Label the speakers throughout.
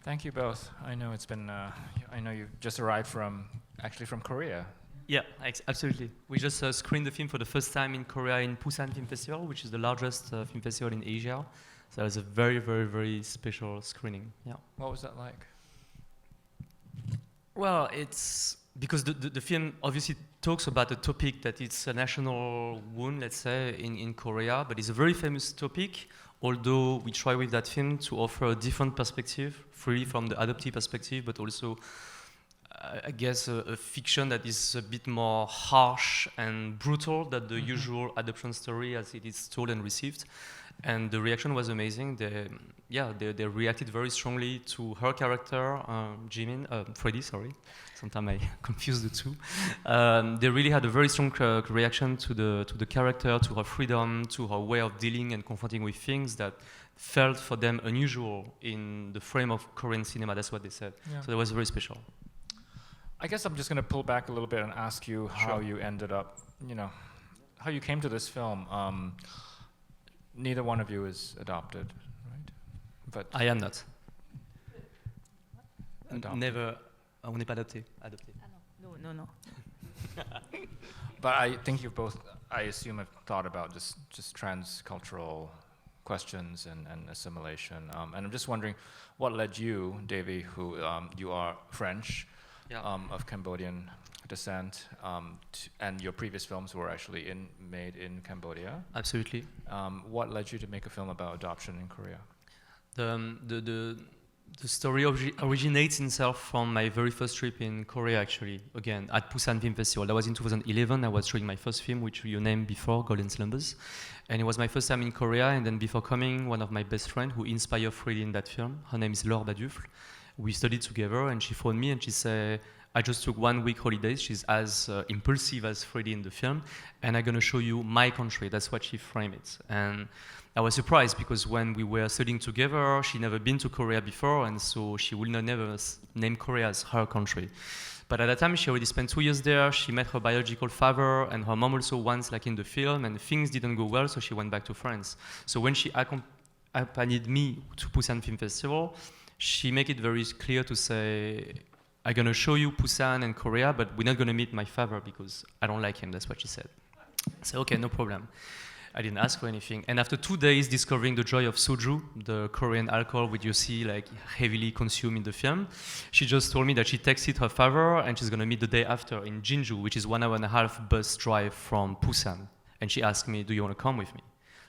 Speaker 1: Thank you both. I know it's been. I know you've just arrived from Korea.
Speaker 2: Yeah, absolutely. We just screened the film for the first time in Korea in Busan Film Festival, which is the largest film festival in Asia. So it was a very, very, very special screening. Yeah.
Speaker 1: What was that like?
Speaker 2: Well, it's because the film obviously talks about a topic that it's a national wound, let's say, in Korea, but it's a very famous topic, although we try with that film to offer a different perspective, free from the adoptee perspective, but also, I guess, a fiction that is a bit more harsh and brutal than the usual adoption story as it is told and received. And the reaction was amazing. They reacted very strongly to her character, Freddie, sorry. Sometimes I confuse the two. They really had a very strong reaction to the character, to her freedom, to her way of dealing and confronting with things that felt for them unusual in the frame of Korean cinema. That's what they said. Yeah. So that was very special.
Speaker 1: I guess I'm just going to pull back a little bit and ask you how you ended up, how you came to this film. Neither one of you is adopted, right? But
Speaker 2: I am not.
Speaker 1: Adopted.
Speaker 2: Never. On n'est pas adopté. Adopté.
Speaker 3: No.
Speaker 1: But I think you both, I assume, have thought about just transcultural questions and assimilation. And I'm just wondering, what led you, Davy, who you are French, of Cambodian descent, and your previous films were actually made in Cambodia.
Speaker 2: Absolutely.
Speaker 1: What led you to make a film about adoption in Korea?
Speaker 2: The story originates itself from my very first trip in Korea, actually, again, at Busan Film Festival. That was in 2011. I was showing my first film, which you named before, Golden Slumbers. And it was my first time in Korea, and then before coming, one of my best friends who inspired Freddie in that film, her name is Laure Badufle. We studied together, and she phoned me and she said, I just took 1 week holidays. She's as impulsive as Freddie in the film, and I'm gonna show you my country. That's what she framed it. And I was surprised because when we were studying together, she never been to Korea before, and so she would not never name Korea as her country. But at that time, she already spent 2 years there. She met her biological father and her mom also once, like in the film, and things didn't go well, so she went back to France. So when she accompanied me to Busan Film Festival, she made it very clear to say, I'm gonna show you Busan and Korea, but we're not gonna meet my father because I don't like him, that's what she said. I said, okay, no problem. I didn't ask for anything. And after 2 days discovering the joy of soju, the Korean alcohol which you see like heavily consumed in the film, she just told me that she texted her father and she's gonna meet the day after in Jinju, which is 1.5 hour bus drive from Busan. And she asked me, do you wanna come with me?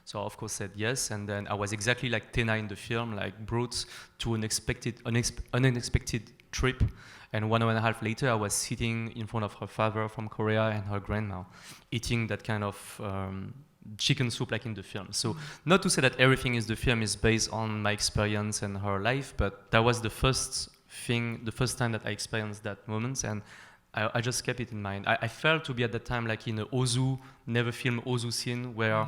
Speaker 2: So I of course said yes, and then I was exactly like Tena in the film, like brought to an unexpected trip. And 1.5 hours later, I was sitting in front of her father from Korea and her grandma, eating that kind of chicken soup like in the film. So not to say that everything in the film is based on my experience and her life, but that was the first time that I experienced that moment, and I just kept it in mind. I felt to be at that time like in a Ozu, never filmed Ozu scene where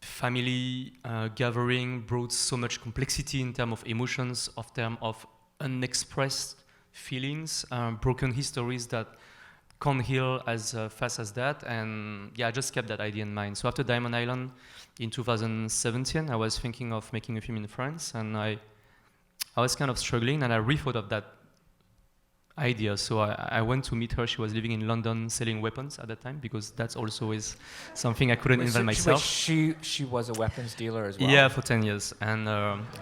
Speaker 2: family gathering brought so much complexity in terms of emotions, of terms of unexpressed feelings, broken histories that can't heal as fast as that. And yeah, I just kept that idea in mind. So after Diamond Island in 2017, I was thinking of making a film in France, and I was kind of struggling, and I rethought of that idea. So I went to meet her. She was living in London selling weapons at that time, because that's also is something I couldn't invent myself.
Speaker 1: She was a weapons dealer as well?
Speaker 2: Yeah, for 10 years. And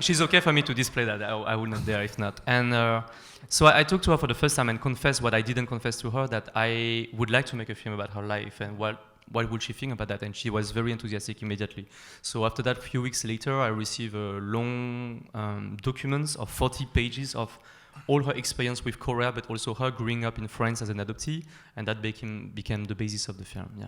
Speaker 2: she's okay for me to display that. I would not dare if not. And so I talked to her for the first time and confessed what I didn't confess to her, that I would like to make a film about her life, and what would she think about that? And she was very enthusiastic immediately. So after that, a few weeks later, I received a long documents of 40 pages of all her experience with Korea, but also her growing up in France as an adoptee, and that became the basis of the film. Yeah.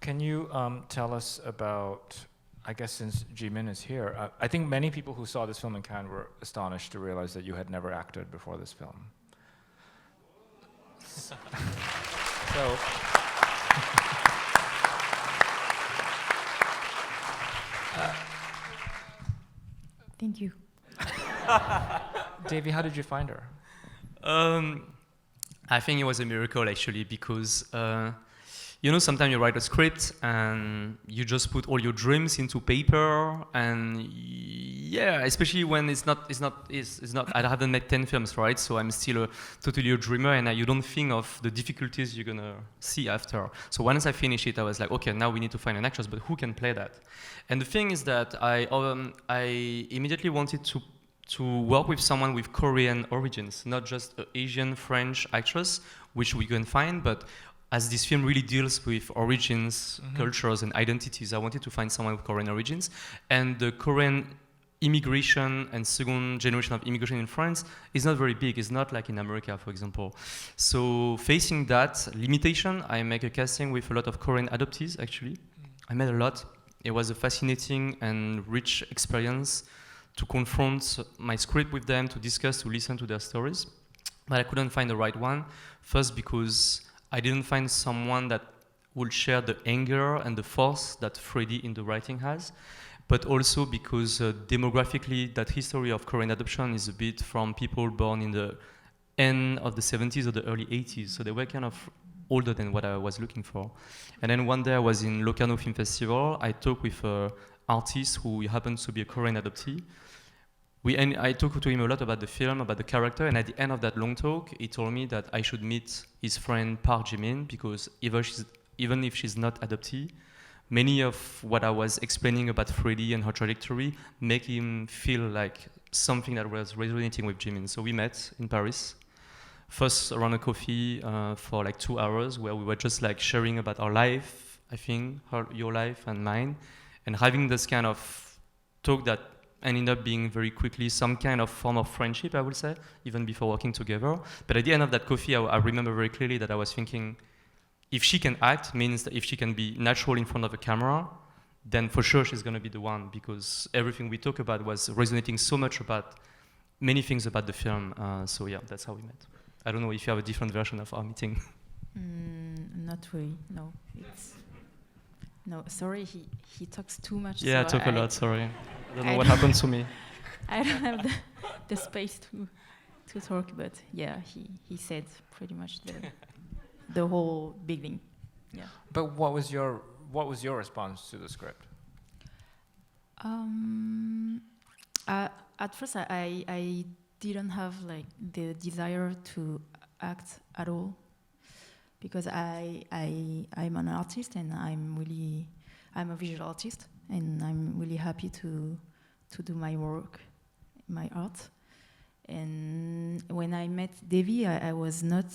Speaker 1: Can you tell us about, I guess since Jimin is here, I think many people who saw this film in Cannes were astonished to realize that you had never acted before this film. So,
Speaker 3: thank you.
Speaker 1: Davy, how did you find her?
Speaker 2: I think it was a miracle, actually, because sometimes you write a script and you just put all your dreams into paper, and Yeah, especially when it's not. I haven't made 10 films, right? So I'm still totally a dreamer, and you don't think of the difficulties you're gonna see after. So once I finished it, I was like, okay, now we need to find an actress, but who can play that? And the thing is that I immediately wanted to work with someone with Korean origins, not just an Asian French actress, which we can find, but as this film really deals with origins, cultures, and identities, I wanted to find someone with Korean origins. And the Korean immigration and second generation of immigration in France is not very big. It's not like in America, for example. So facing that limitation, I make a casting with a lot of Korean adoptees, actually. I met a lot. It was a fascinating and rich experience to confront my script with them, to discuss, to listen to their stories. But I couldn't find the right one. First, because I didn't find someone that would share the anger and the force that Freddie in the writing has, but also because demographically that history of Korean adoption is a bit from people born in the end of the 70s or the early 80s, so they were kind of older than what I was looking for. And then one day I was in Locarno Film Festival. I talked with an artist who happens to be a Korean adoptee. I talked to him a lot about the film, about the character, and at the end of that long talk, he told me that I should meet his friend Park Jimin, because even if she's not adoptee, many of what I was explaining about Freddie and her trajectory make him feel like something that was resonating with Jimin. So we met in Paris, first around a coffee for like 2 hours, where we were just like sharing about our life, I think, your life and mine, and having this kind of talk that ended up being very quickly some kind of form of friendship, I would say, even before working together. But at the end of that coffee, I remember very clearly that I was thinking, if she can act, means that if she can be natural in front of a camera, then for sure she's going to be the one, because everything we talked about was resonating so much about many things about the film. So yeah, that's how we met. I don't know if you have a different version of our meeting.
Speaker 3: Not really, no. No, sorry, he talks too much.
Speaker 2: Yeah,
Speaker 3: so
Speaker 2: I talk a lot, sorry. I don't know what
Speaker 3: don't-
Speaker 2: happened to me.
Speaker 3: I don't have the space to talk, but yeah, he said pretty much the whole beginning. Yeah.
Speaker 1: But what was your response to the script?
Speaker 3: At first, I didn't have like the desire to act at all, because I'm an artist, and I'm a visual artist, and I'm really happy to do my work, my art. And when I met Davy, I was not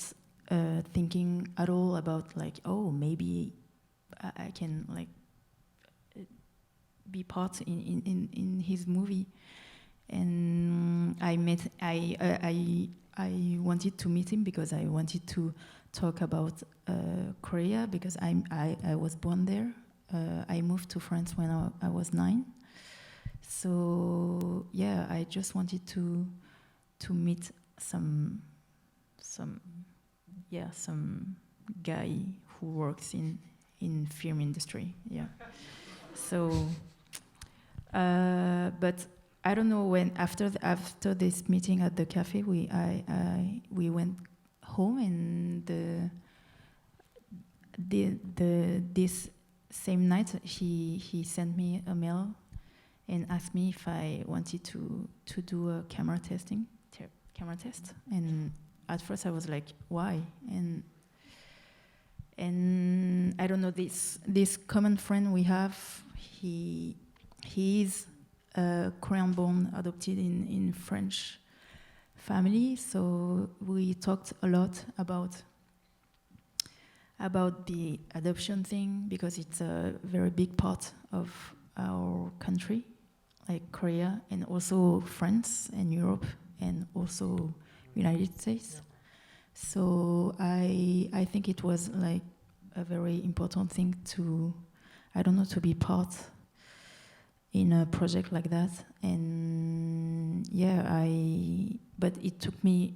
Speaker 3: thinking at all about like, oh, maybe I can like be part in his movie. And I wanted to meet him because I wanted to talk about Korea, because I was born there. I moved to France when I was 9. So yeah, I just wanted to meet some guy who works in film industry. Yeah. So, but I don't know when after this meeting at the cafe, we went home, and this same night he sent me a mail and asked me if I wanted to do a camera test. And at first I was like, why? And I don't know, this common friend we have, he is Korean-born, adopted in French family. So we talked a lot about the adoption thing, because it's a very big part of our country, like Korea, and also France and Europe, and also United States. So I think it was like a very important thing to be part in a project like that. And yeah, but it took me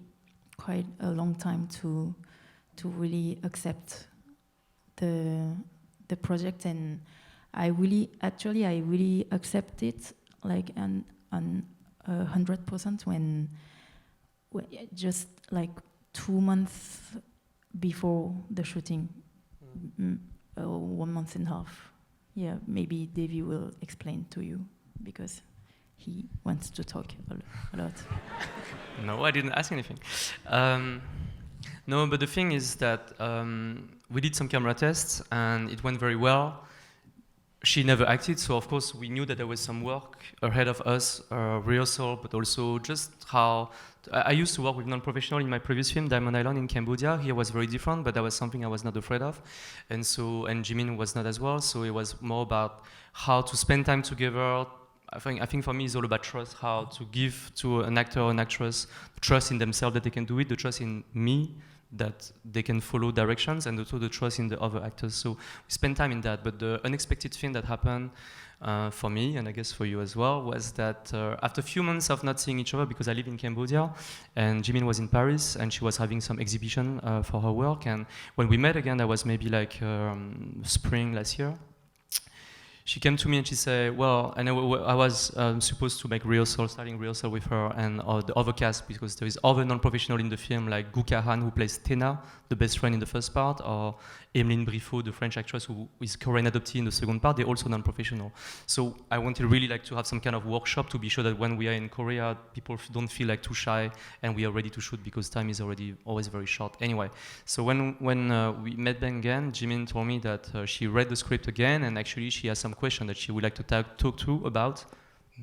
Speaker 3: quite a long time to really accept the project, and I really accept it like on 100% when just like 2 months before the shooting, 1 month and a half. Yeah, maybe Davy will explain to you, because he wants to talk a lot.
Speaker 2: No, I didn't ask anything. No, but the thing is that we did some camera tests and it went very well. She never acted, so of course we knew that there was some work ahead of us, rehearsal, but also just how... I used to work with non-professional in my previous film, Diamond Island in Cambodia. Here was very different, but that was something I was not afraid of. And Jimin was not as well, so it was more about how to spend time together. I think for me it's all about trust, how to give to an actor or an actress trust in themselves that they can do it, the trust in me, that they can follow directions, and also the trust in the other actors. So we spent time in that, but the unexpected thing that happened for me, and I guess for you as well, was that after a few months of not seeing each other, because I live in Cambodia, and Jimin was in Paris, and she was having some exhibition for her work, and when we met again, that was maybe like spring last year, she came to me and she said, well, and I was supposed to make starting rehearsal with her and the other cast, because there is other non-professional in the film, like Gu Ka-han, who plays Tena, the best friend in the first part, or Emeline Briffaut, the French actress who is Korean adoptee in the second part. They're also non-professional. So I wanted really like to have some kind of workshop to be sure that when we are in Korea, people don't feel like too shy and we are ready to shoot, because time is already always very short. Anyway, so when we met them again, Jimin told me that she read the script again, and actually she has some question that she would like to talk to about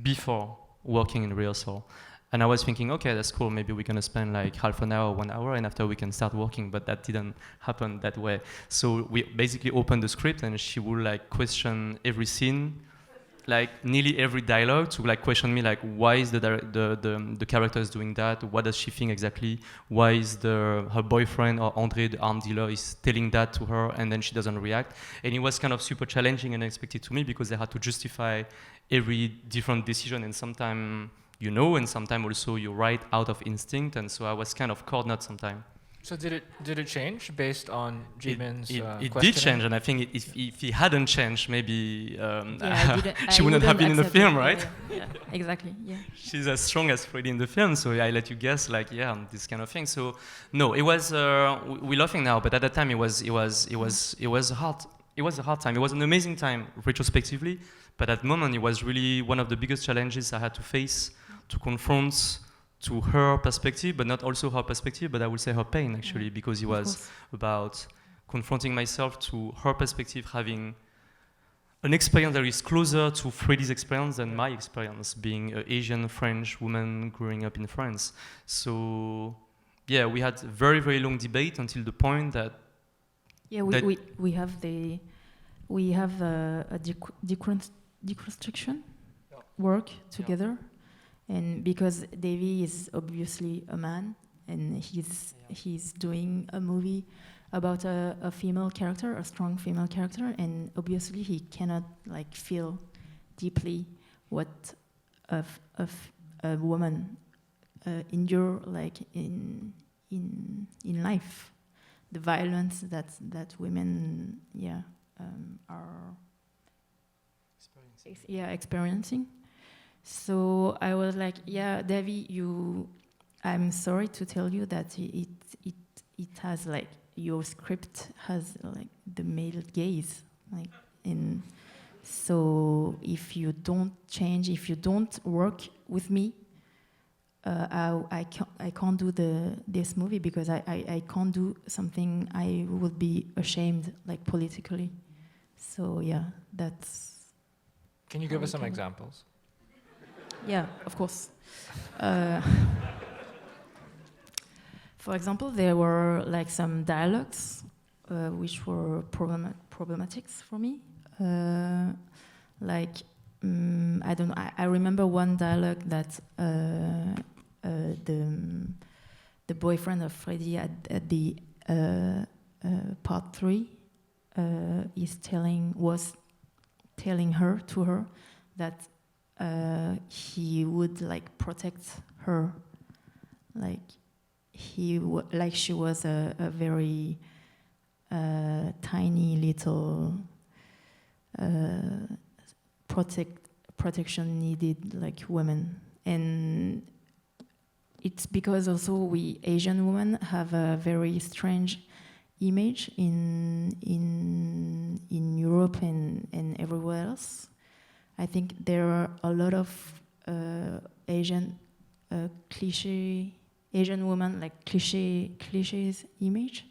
Speaker 2: before working in rehearsal. And I was thinking, okay, that's cool, maybe we're gonna spend like half an hour, 1 hour, and after we can start working, but that didn't happen that way. So we basically opened the script and she would like question every scene, like nearly every dialogue, to like question me, like why is the character is doing that, what does she think exactly, why is her boyfriend or Andre, the arm dealer, is telling that to her, and then she doesn't react. And it was kind of super challenging and unexpected to me, because I had to justify every different decision, and sometimes you know, and sometimes also you write out of instinct, and so I was kind of cornered sometimes.
Speaker 1: So did it change based on Jimin's
Speaker 2: It did change, and I think if he hadn't changed, maybe she wouldn't have been in the film, right?
Speaker 3: Yeah, exactly. Yeah.
Speaker 2: She's as strong as Freddie in the film, so I let you guess, like, this kind of thing. So no, it was we're laughing now, but at that time it was hard. It was a hard time. It was an amazing time retrospectively, but at the moment it was really one of the biggest challenges I had to face, to confront to her perspective, but not also her perspective, but I would say her pain actually, because it was about confronting myself to her perspective, having an experience that is closer to Freddie's experience than my experience, being an Asian French woman growing up in France. So yeah, we had a very, very long debate until the point that
Speaker 3: we have a deconstruction work together. And because Davy is obviously a man, and he's doing a movie about a female character, a strong female character, and obviously he cannot like feel deeply what of a woman endure like in life, the violence that women are experiencing. So I was like, Davy, I'm sorry to tell you that it has like, your script has like the male gaze, like, in, so if you don't change, if you don't work with me, I can't do this movie, because I can't do something I would be ashamed, like politically. So yeah, that's.
Speaker 1: Can you give us some examples?
Speaker 3: Yeah, of course. For example, there were like some dialogues which were problematic for me. I remember one dialogue that the boyfriend of Freddie at the part 3 was telling her that he would like protect her, like she was a very tiny little protection needed like woman. And it's because also we Asian women have a very strange image in Europe and everywhere else. I think there are a lot of Asian cliché, Asian woman, like cliches image.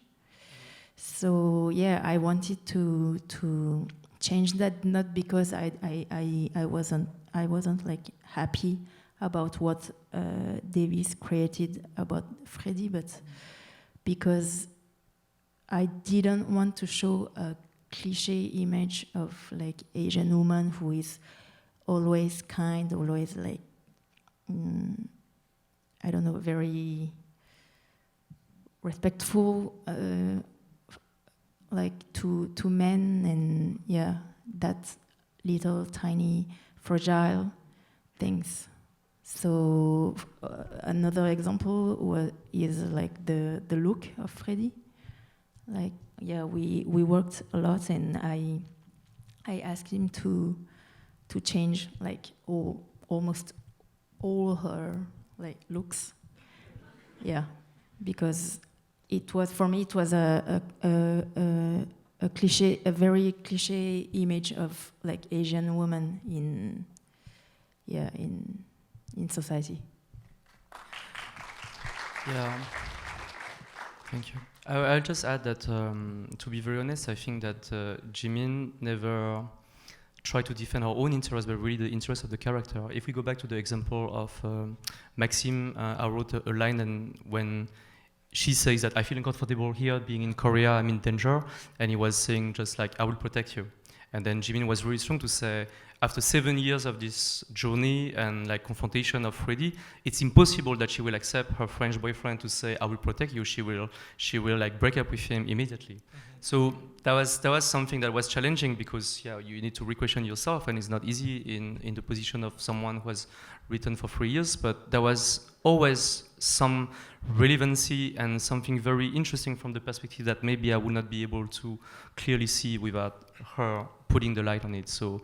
Speaker 3: So yeah, I wanted to change that, not because I wasn't like happy about what Davis created about Freddie, but because I didn't want to show a cliché image of like Asian woman who is always kind, always like I don't know, very respectful, like to men, and yeah, that little tiny fragile things. So another example is like the look of Freddie. Like yeah, we worked a lot, and I asked him to change like almost all her like looks. Yeah, because it was, for me, it was a cliche, a very cliche image of like Asian woman in society.
Speaker 2: Yeah, thank you. I'll just add that, to be very honest, I think that Jimin never tried to defend her own interest, but really the interest of the character. If we go back to the example of Maxime, I wrote a line, and when she says that I feel uncomfortable here, being in Korea, I'm in danger, and he was saying just like, I will protect you. And then Jimin was really strong to say, after 7 years of this journey and like confrontation of Freddie, it's impossible that she will accept her French boyfriend to say, I will protect you. She will like break up with him immediately. Mm-hmm. So that was something that was challenging, because yeah, you need to re-question yourself, and it's not easy in the position of someone who has written for 3 years, but there was always some relevancy and something very interesting from the perspective that maybe I would not be able to clearly see without her putting the light on it. So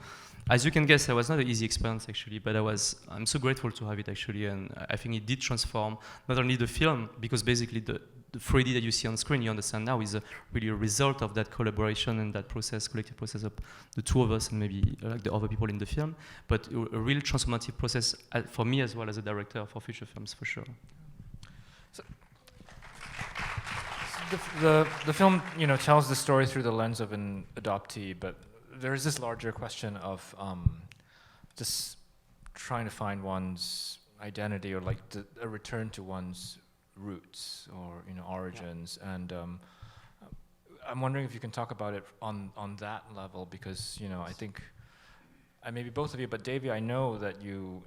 Speaker 2: as you can guess, it was not an easy experience actually, but I'm so grateful to have it actually, and I think it did transform not only the film, because basically the Freddie that you see on screen, you understand now, is really a result of that collaboration and that process, collective process of the two of us and maybe like the other people in the film, but a real transformative process for me as well as a director for future films, for sure.
Speaker 1: So the film, tells the story through the lens of an adoptee, but there is this larger question of just trying to find one's identity, or like a return to one's roots or origins, yeah. And I'm wondering if you can talk about it on that level, because I think, and maybe both of you, but Davy, I know that you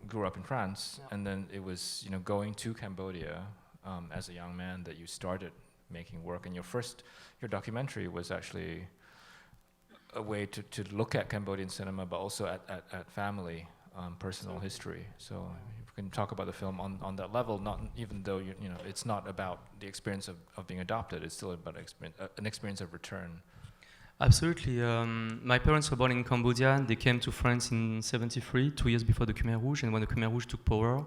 Speaker 1: grew up in France, yeah. And then it was going to Cambodia as a young man that you started making work, and your documentary was actually a way to look at Cambodian cinema, but also at family, personal history. So if we can talk about the film on that level, not even though it's not about the experience of being adopted, it's still about an experience of return.
Speaker 2: Absolutely. My parents were born in Cambodia, and they came to France in '73, 2 years before the Khmer Rouge, and when the Khmer Rouge took power,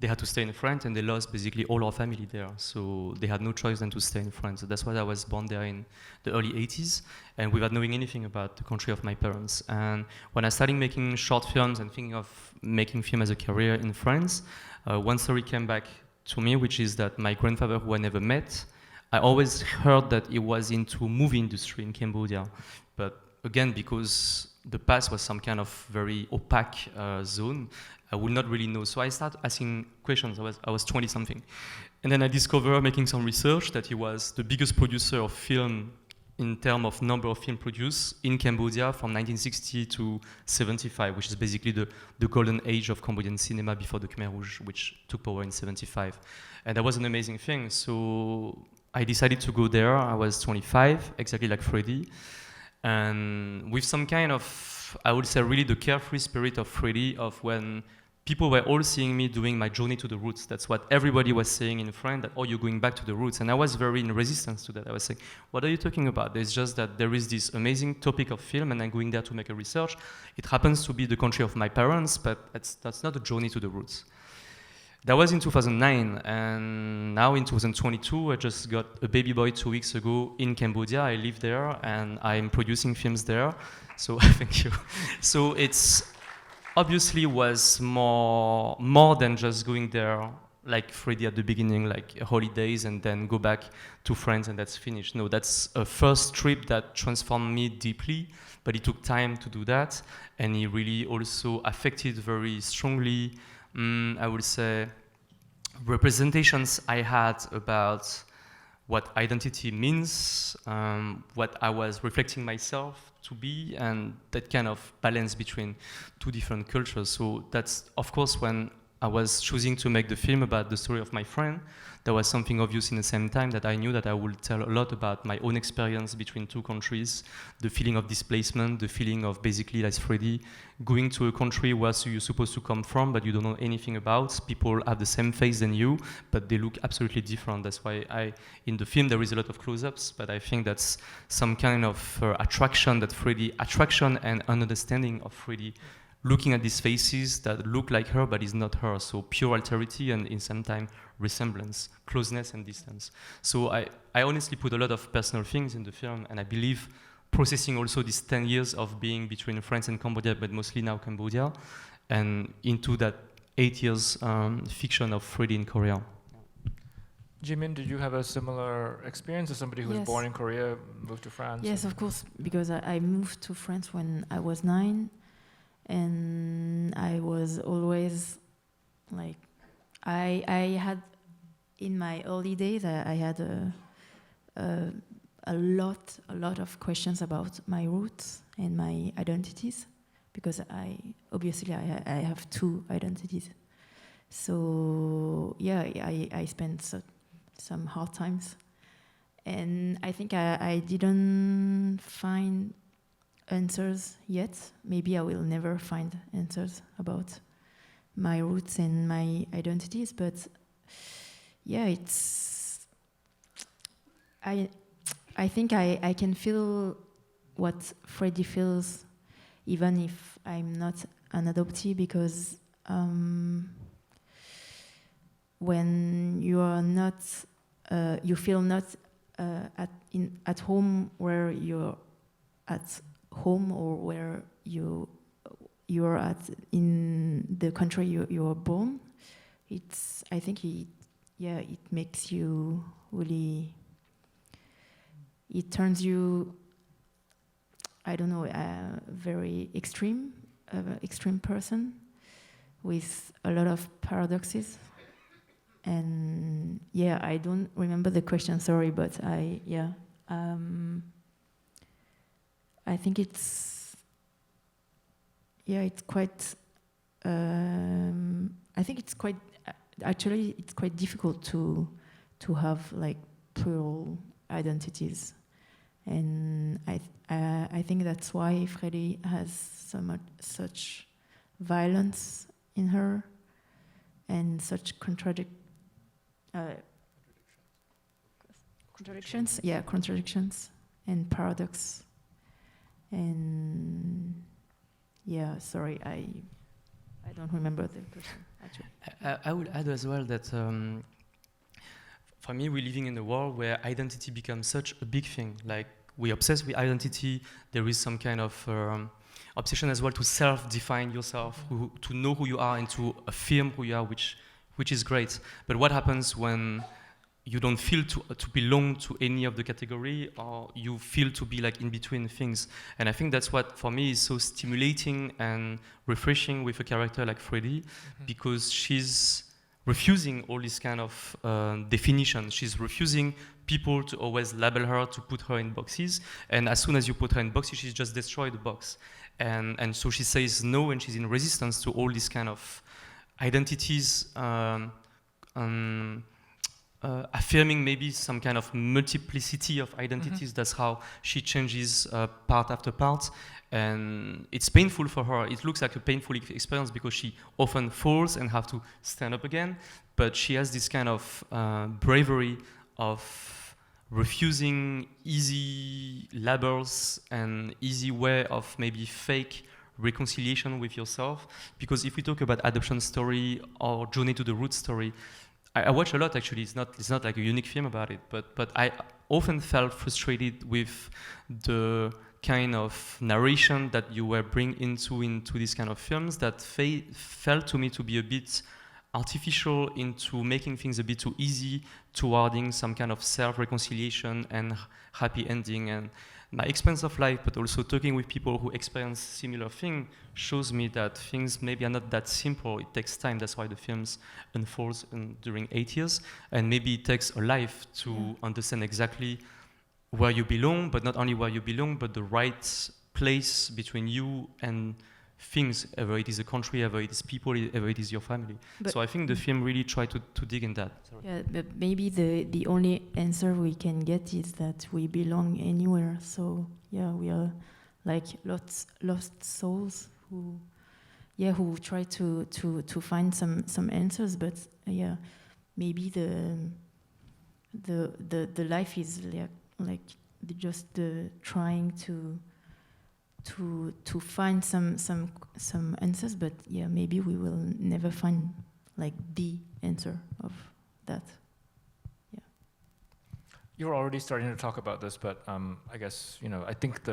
Speaker 2: they had to stay in France, and they lost basically all our family there. So they had no choice than to stay in France. So that's why I was born there in the early 80s, and without knowing anything about the country of my parents. And when I started making short films and thinking of making film as a career in France, one story came back to me, which is that my grandfather, who I never met, I always heard that he was into movie industry in Cambodia. But again, because the past was some kind of very opaque zone, I would not really know. So I started asking questions. I was 20 something. And then I discovered, making some research, that he was the biggest producer of film in terms of number of film produced in Cambodia from 1960 to 75, which is basically the golden age of Cambodian cinema before the Khmer Rouge, which took power in 75. And that was an amazing thing. So I decided to go there. I was 25, exactly like Freddie. And with some kind of, I would say, really the carefree spirit of Freddie, of when people were all seeing me doing my journey to the roots. That's what everybody was saying in France, that, oh, you're going back to the roots. And I was very in resistance to that. I was saying, what are you talking about? It's just that there is this amazing topic of film, and I'm going there to make a research. It happens to be the country of my parents, but that's not a journey to the roots. That was in 2009, and now in 2022, I just got a baby boy 2 weeks ago in Cambodia. I live there, and I'm producing films there. So thank you. So obviously was more than just going there like Freddie at the beginning, like holidays and then go back to France and that's finished. No, that's a first trip that transformed me deeply, but it took time to do that, and it really also affected very strongly, I would say, representations I had about what identity means, what I was reflecting myself to be, and that kind of balance between two different cultures. So that's, of course, when I was choosing to make the film about the story of my friend, there was something obvious in the same time that I knew that I would tell a lot about my own experience between two countries, the feeling of displacement, the feeling of basically, as Freddie, going to a country where you're supposed to come from, but you don't know anything about. People have the same face than you, but they look absolutely different. That's why in the film, there is a lot of close-ups, but I think that's some kind of attraction and an understanding of Freddie, looking at these faces that look like her, but is not her. So pure alterity and in some time resemblance, closeness and distance. So I honestly put a lot of personal things in the film, and I believe processing also these 10 years of being between France and Cambodia, but mostly now Cambodia, and into that 8 years fiction of Freddie in Korea.
Speaker 1: Jimin, did you have a similar experience as somebody who was born in Korea, moved to France?
Speaker 3: Yes, of course, because I moved to France when I was 9. And I was always like, I had in my early days, I had a lot of questions about my roots and my identities, because I have two identities. So yeah, I spent some hard times, and I think I didn't find answers yet. Maybe I will never find answers about my roots and my identities, but yeah, I think I can feel what Freddie feels, even if I'm not an adoptee, because when you are not, you feel not at home where you're at home, or where you're at in the country you were born. I think it makes you really, it turns you, I don't know, a very extreme person with a lot of paradoxes. And yeah, I don't remember the question, sorry, but I think it's quite. I think it's quite. Actually, it's quite difficult to have like plural identities, and I think that's why Freddie has such violence in her, and such contradictions. Yeah, contradictions and paradox. And yeah, sorry, I don't remember the question, actually.
Speaker 2: I would add as well that for me, we're living in a world where identity becomes such a big thing. Like, we obsess with identity. There is some kind of obsession as well to self-define yourself, to know who you are and to affirm who you are, which is great. But what happens when you don't feel to belong to any of the category, or you feel to be like in between things? And I think that's what for me is so stimulating and refreshing with a character like Freddie, because she's refusing all this kind of definition. She's refusing people to always label her, to put her in boxes. And as soon as you put her in boxes, she's just destroyed the box. And so she says no, and she's in resistance to all these kind of identities, affirming maybe some kind of multiplicity of identities. That's how she changes part after part. And it's painful for her. It looks like a painful experience because she often falls and have to stand up again. But she has this kind of bravery of refusing easy labels and easy way of maybe fake reconciliation with yourself. Because if we talk about adoption story or journey to the root story, I watch a lot, actually. It's not like a unique film about it, but I often felt frustrated with the kind of narration that you were bringing into these kind of films that felt to me to be a bit artificial, into making things a bit too easy, towarding some kind of self-reconciliation and happy ending. And my experience of life, but also talking with people who experience similar thing, shows me that things maybe are not that simple. It takes time. That's why the films unfolds during 8 years, and maybe it takes a life to understand exactly where you belong, but not only where you belong, but the right place between you and things, ever it is a country, ever it is people, ever it is your family. But so I think the film really tried to dig in that. Sorry.
Speaker 3: Yeah, but maybe the only answer we can get is that we belong anywhere. So yeah, we are like lost souls who try to find some answers. But yeah, maybe the life is like just trying to find some answers, but yeah, maybe we will never find like the answer of that. Yeah.
Speaker 1: You're already starting to talk about this, but I guess I think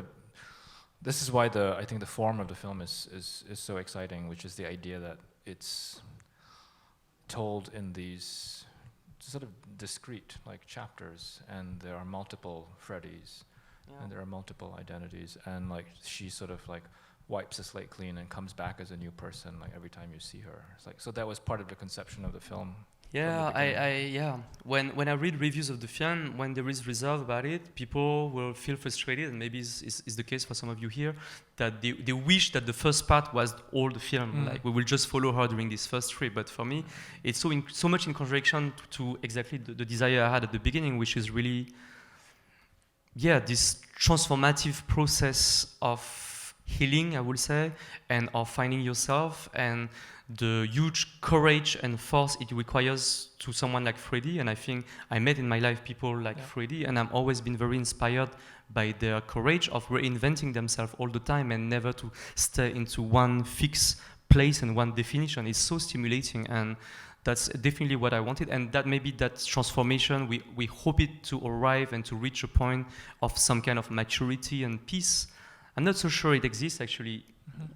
Speaker 1: this is why I think the form of the film is so exciting, which is the idea that it's told in these sort of discrete like chapters, and there are multiple Freddies. Yeah. And there are multiple identities, and like she sort of like wipes the slate clean and comes back as a new person like every time you see her. It's like, so that was part of the conception of the film.
Speaker 2: Yeah, when I read reviews of the film, when there is reserve about it, people will feel frustrated, and maybe it's the case for some of you here, that they wish that the first part was all the film, like we will just follow her during this first trip. But for me, it's so much in contradiction to exactly the desire I had at the beginning, which is really this transformative process of healing, I would say, and of finding yourself, and the huge courage and force it requires to someone like Freddie. And I think I met in my life people like Freddie, and I've always been very inspired by their courage of reinventing themselves all the time and never to stay into one fixed place and one definition. It's so stimulating, and that's definitely what I wanted, and that maybe that transformation, we hope it to arrive and to reach a point of some kind of maturity and peace. I'm not so sure it exists actually,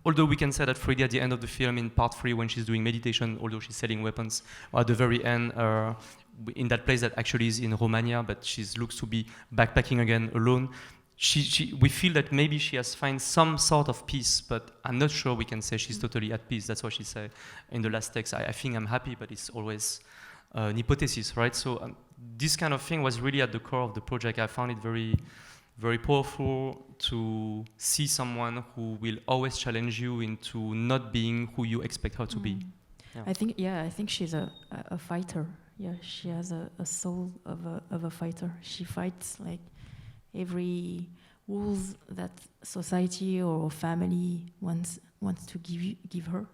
Speaker 2: although we can say that Freddie at the end of the film in part 3, when she's doing meditation, although she's selling weapons, or at the very end, in that place that actually is in Romania, but she looks to be backpacking again alone. We feel that maybe she has found some sort of peace, but I'm not sure we can say she's totally at peace. That's what she said in the last text. I think I'm happy, but it's always an hypothesis, right? So this kind of thing was really at the core of the project. I found it very, very powerful to see someone who will always challenge you into not being who you expect her to be. Yeah.
Speaker 3: I think she's a fighter. Yeah, she has a soul of a fighter. She fights like every rules that society or family wants to give her,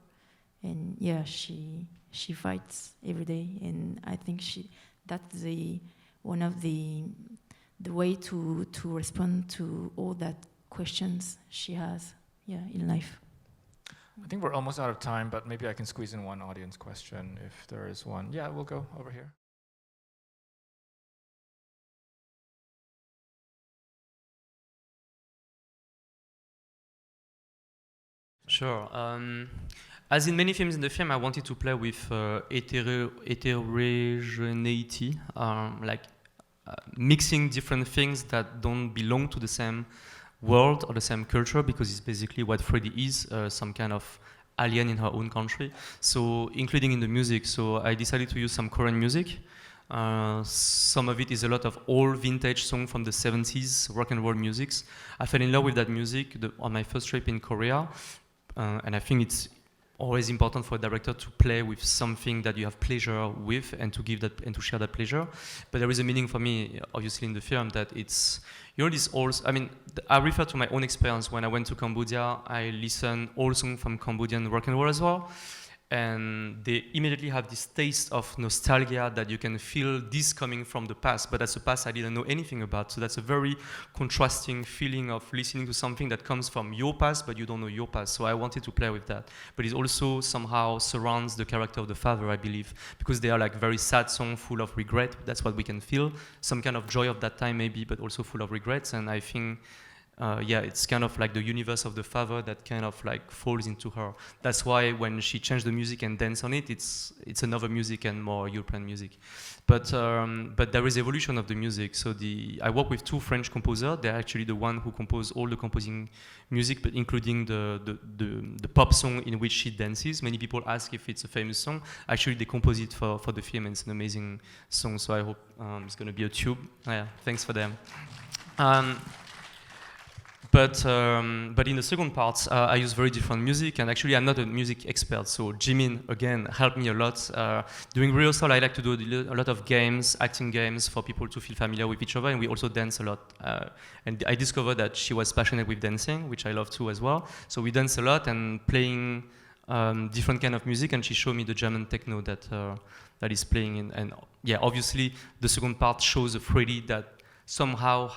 Speaker 3: and she fights every day. And I think that's one of the way to respond to all that questions she has in life.
Speaker 1: I think we're almost out of time, but maybe I can squeeze in one audience question if there is one. Yeah, we'll go over here.
Speaker 2: Sure. As in many films in the film, I wanted to play with heterogeneity, mixing different things that don't belong to the same world or the same culture, because it's basically what Freddie is, some kind of alien in her own country. So, including in the music. So I decided to use some Korean music. Some of it is a lot of old vintage song from the 70s, rock and roll musics. I fell in love with that music on my first trip in Korea. And I think it's always important for a director to play with something that you have pleasure with, and to give that and to share that pleasure. But there is a meaning for me, obviously, in the film, that it's, this old, I refer to my own experience. When I went to Cambodia, I listened old songs from Cambodian rock and roll as well. And they immediately have this taste of nostalgia that you can feel this coming from the past, but that's a past I didn't know anything about. So that's a very contrasting feeling of listening to something that comes from your past, but you don't know your past. So I wanted to play with that. But it also somehow surrounds the character of the father, I believe, because they are like very sad songs full of regret. That's what we can feel. Some kind of joy of that time maybe, but also full of regrets. And I think yeah, it's kind of like the universe of the father that kind of like falls into her. That's why when she changed the music and dance on it, it's another music and more European music. But there is evolution of the music. So I work with two French composers. They're actually the one who compose all the composing music, but including the pop song in which she dances. Many people ask if it's a famous song. Actually, they compose it for the film, and it's an amazing song. So I hope it's going to be a tube. Yeah, thanks for them. But in the second part, I use very different music, and actually I'm not a music expert, so Jimin, again, helped me a lot. During rehearsal, I like to do a lot of games, acting games, for people to feel familiar with each other, and we also dance a lot. And I discovered that she was passionate with dancing, which I love too as well. So we dance a lot and playing different kind of music, and she showed me the German techno that is playing. And yeah, obviously, the second part shows a Freddie that somehow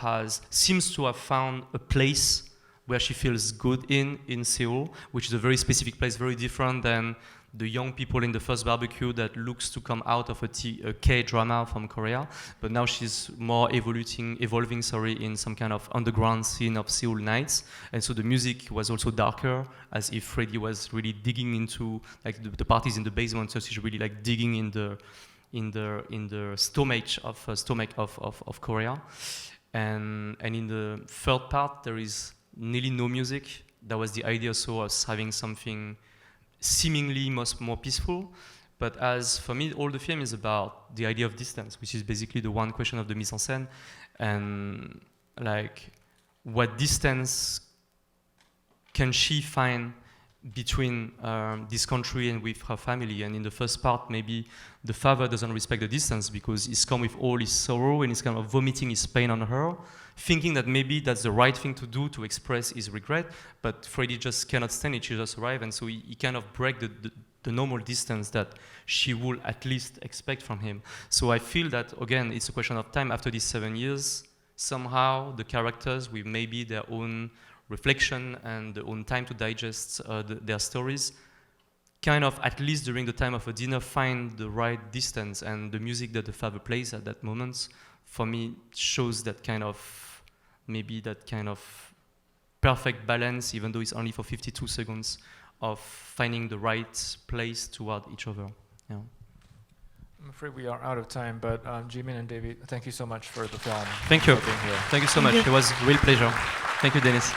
Speaker 2: seems to have found a place where she feels good in Seoul, which is a very specific place, very different than the young people in the first barbecue that looks to come out of a K-drama from Korea. But now she's more evolving, in some kind of underground scene of Seoul nights. And so the music was also darker, as if Freddie was really digging into, like the parties in the basement, so she's really like digging in the stomach of Korea, and in the third part there is nearly no music. That was the idea, so of having something seemingly more peaceful. But as for me, all the film is about the idea of distance, which is basically the one question of the mise en scène, and like what distance can she find between this country and with her family. And in the first part, maybe the father doesn't respect the distance because he's come with all his sorrow and he's kind of vomiting his pain on her, thinking that maybe that's the right thing to do to express his regret, but Freddie just cannot stand it. She just arrived, and so he kind of break the normal distance that she would at least expect from him. So I feel that, again, it's a question of time. After these 7 years, somehow the characters, with maybe their own reflection and their own time to digest their stories, kind of, at least during the time of a dinner, find the right distance. And the music that the father plays at that moment, for me, shows that kind of, maybe that kind of perfect balance, even though it's only for 52 seconds, of finding the right place toward each other. Yeah.
Speaker 1: I'm afraid we are out of time, but Jimin and Davy, thank you so much for the film.
Speaker 2: Thank you.
Speaker 1: For being here.
Speaker 2: Thank you so much. It was a real pleasure. Thank you, Dennis.